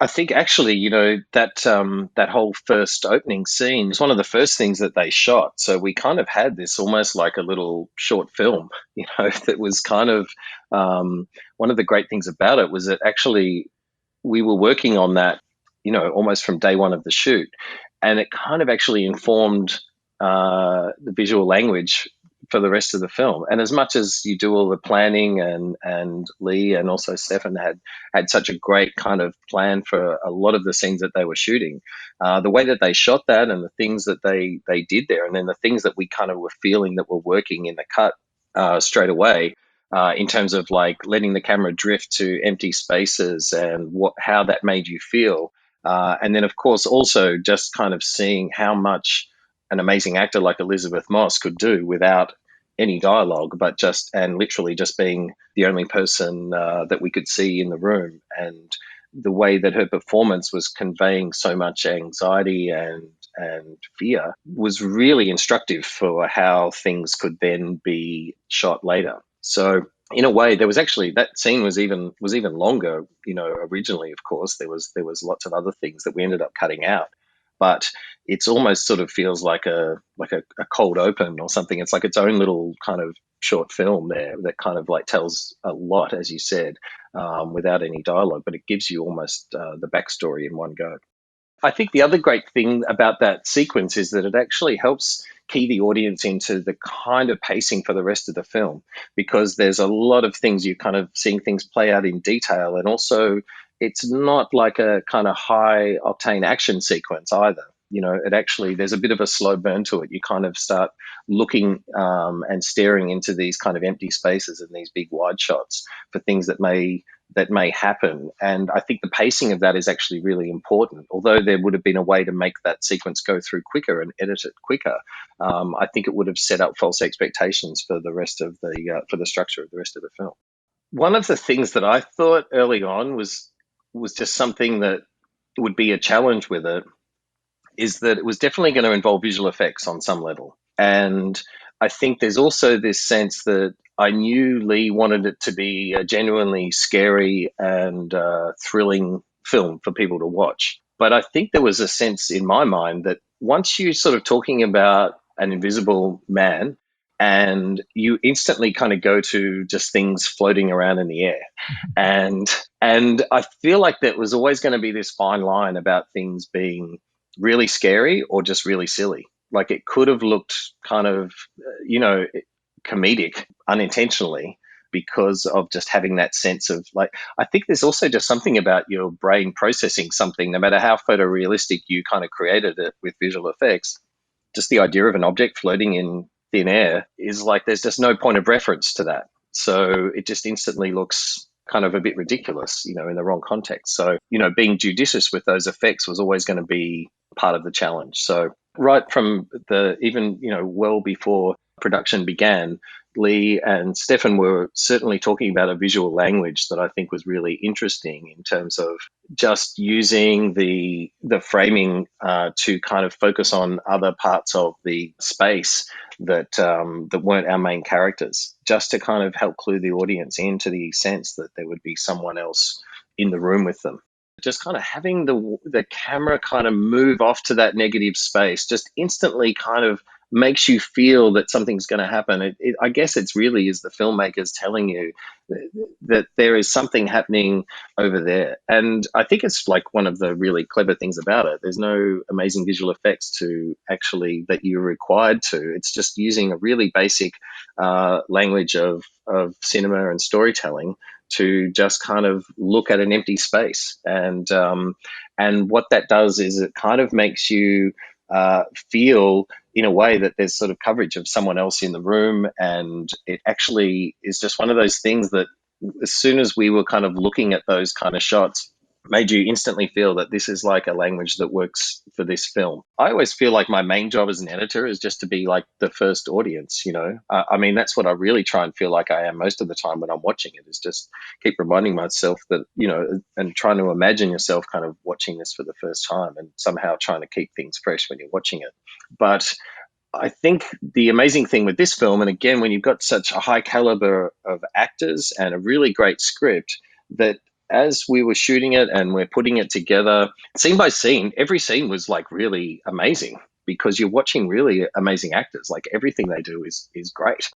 I think actually, that whole first opening scene was one of the first things that they shot. So we kind of had this almost like a little short film, that was kind of one of the great things about it was that actually we were working on that, almost from day one of the shoot, and it kind of actually informed the visual language for the rest of the film. And as much as you do all the planning, and Lee and also Stefan had such a great kind of plan for a lot of the scenes that they were shooting, the way that they shot that and the things that they did there, and then the things that we kind of were feeling that were working in the cut straight away, in terms of like letting the camera drift to empty spaces and how that made you feel. And then, of course, also just kind of seeing how much an amazing actor like Elizabeth Moss could do without any dialogue, but just and literally just being the only person that we could see in the room. And the way that her performance was conveying so much anxiety and fear was really instructive for how things could then be shot later. So in a way, there was actually that scene was even longer. Originally, of course, there was lots of other things that we ended up cutting out, but it's almost sort of feels like a cold open or something. It's like its own little kind of short film there that kind of like tells a lot, as you said, without any dialogue, but it gives you almost the backstory in one go. I think the other great thing about that sequence is that it actually helps key the audience into the kind of pacing for the rest of the film, because there's a lot of things you kind of seeing things play out in detail, and also it's not like a kind of high octane action sequence either. It actually there's a bit of a slow burn to it. You kind of start looking and staring into these kind of empty spaces and these big wide shots for things that may happen. And I think the pacing of that is actually really important. Although there would have been a way to make that sequence go through quicker and edit it quicker, I think it would have set up false expectations for the rest of for the structure of the rest of the film. One of the things that I thought early on was just something that would be a challenge with it is that it was definitely going to involve visual effects on some level. And I think there's also this sense that I knew Lee wanted it to be a genuinely scary and thrilling film for people to watch. But I think there was a sense in my mind that once you sort of talking about an invisible man, and you instantly kind of go to just things floating around in the air. And and I feel like there was always going to be this fine line about things being really scary or just really silly. Like it could have looked kind of, comedic unintentionally because of just having that sense of like, I think there's also just something about your brain processing something, no matter how photorealistic you kind of created it with visual effects. Just the idea of an object floating in thin air is like there's just no point of reference to that. So it just instantly looks kind of a bit ridiculous, in the wrong context. So, being judicious with those effects was always going to be part of the challenge. So right from the even, well before production began, Lee and Stefan were certainly talking about a visual language that I think was really interesting in terms of just using the framing to kind of focus on other parts of the space that weren't our main characters, just to kind of help clue the audience into the sense that there would be someone else in the room with them. Just kind of having the camera kind of move off to that negative space just instantly kind of makes you feel that something's going to happen. I guess it's really is the filmmakers telling you that there is something happening over there. And I think it's like one of the really clever things about it. There's no amazing visual effects to actually that you're required to. It's just using a really basic language of cinema and storytelling to just kind of look at an empty space. And what that does is it kind of makes you feel in a way that there's sort of coverage of someone else in the room. And it actually is just one of those things that as soon as we were kind of looking at those kind of shots, made you instantly feel that this is like a language that works for this film. I always feel like my main job as an editor is just to be like the first audience, I mean, that's what I really try and feel like I am most of the time when I'm watching it, is just keep reminding myself that, and trying to imagine yourself kind of watching this for the first time and somehow trying to keep things fresh when you're watching it. But I think the amazing thing with this film, and again, when you've got such a high caliber of actors and a really great script, that as we were shooting it and we're putting it together, scene by scene, every scene was like really amazing because you're watching really amazing actors. Like everything they do is great.